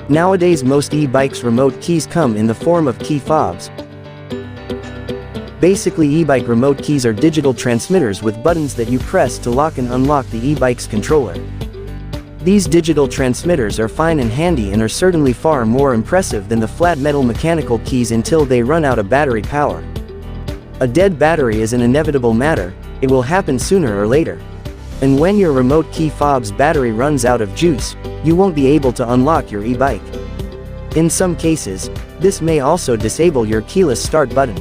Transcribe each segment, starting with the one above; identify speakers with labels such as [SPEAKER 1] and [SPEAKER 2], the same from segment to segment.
[SPEAKER 1] Nowadays most e-bikes remote keys come in the form of key fobs. Basically e-bike remote keys are digital transmitters with buttons that you press to lock and unlock the e-bike's controller. These digital transmitters are fine and handy and are certainly far more impressive than the flat metal mechanical keys until they run out of battery power. A dead battery is an inevitable matter, it will happen sooner or later. And when your remote key fob's battery runs out of juice, you won't be able to unlock your e-bike. In some cases, this may also disable your keyless start button.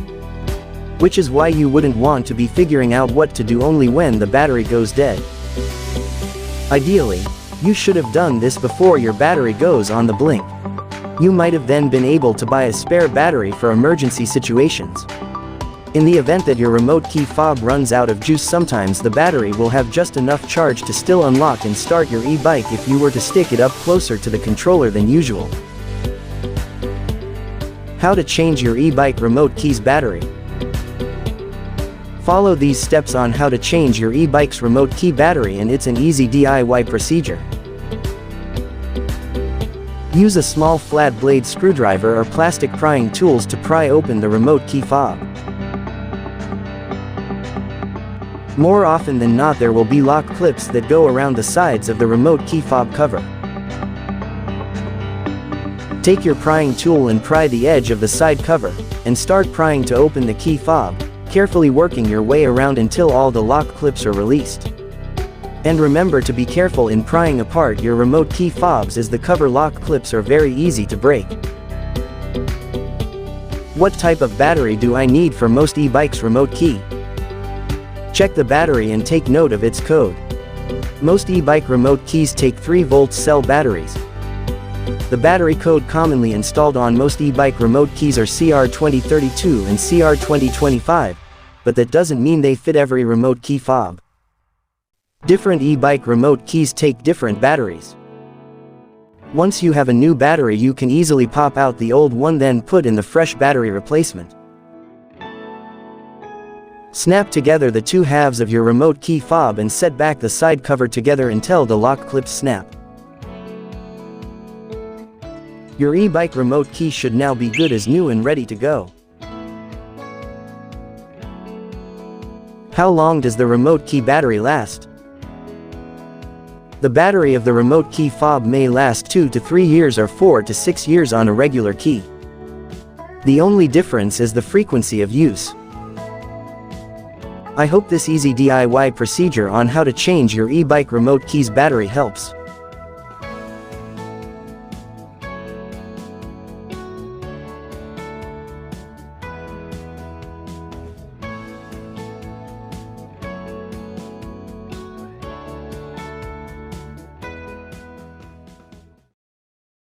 [SPEAKER 1] Which is why you wouldn't want to be figuring out what to do only when the battery goes dead. Ideally, you should have done this before your battery goes on the blink. You might have then been able to buy a spare battery for emergency situations. In the event that your remote key fob runs out of juice, sometimes the battery will have just enough charge to still unlock and start your e-bike if you were to stick it up closer to the controller than usual. How to change your e-bike remote key's battery. Follow these steps on how to change your e-bike's remote key battery, and it's an easy DIY procedure. Use a small flat blade screwdriver or plastic prying tools to pry open the remote key fob. More often than not there will be lock clips that go around the sides of the remote key fob cover. Take your prying tool and pry the edge of the side cover, and start prying to open the key fob, carefully working your way around until all the lock clips are released. And remember to be careful in prying apart your remote key fobs, as the cover lock clips are very easy to break. What type of battery do I need for most e-bikes remote key? Check the battery and take note of its code. Most e-bike remote keys take 3-volt cell batteries. The battery code commonly installed on most e-bike remote keys are CR2032 and CR2025, but that doesn't mean they fit every remote key fob. Different e-bike remote keys take different batteries. Once you have a new battery, you can easily pop out the old one, then put in the fresh battery replacement. Snap together the two halves of your remote key fob and set back the side cover together until the lock clips snap. Your e-bike remote key should now be good as new and ready to go. How long does the remote key battery last? The battery of the remote key fob may last 2 to 3 years or 4 to 6 years on a regular key. The only difference is the frequency of use. I hope this easy DIY procedure on how to change your e-bike remote key's battery helps.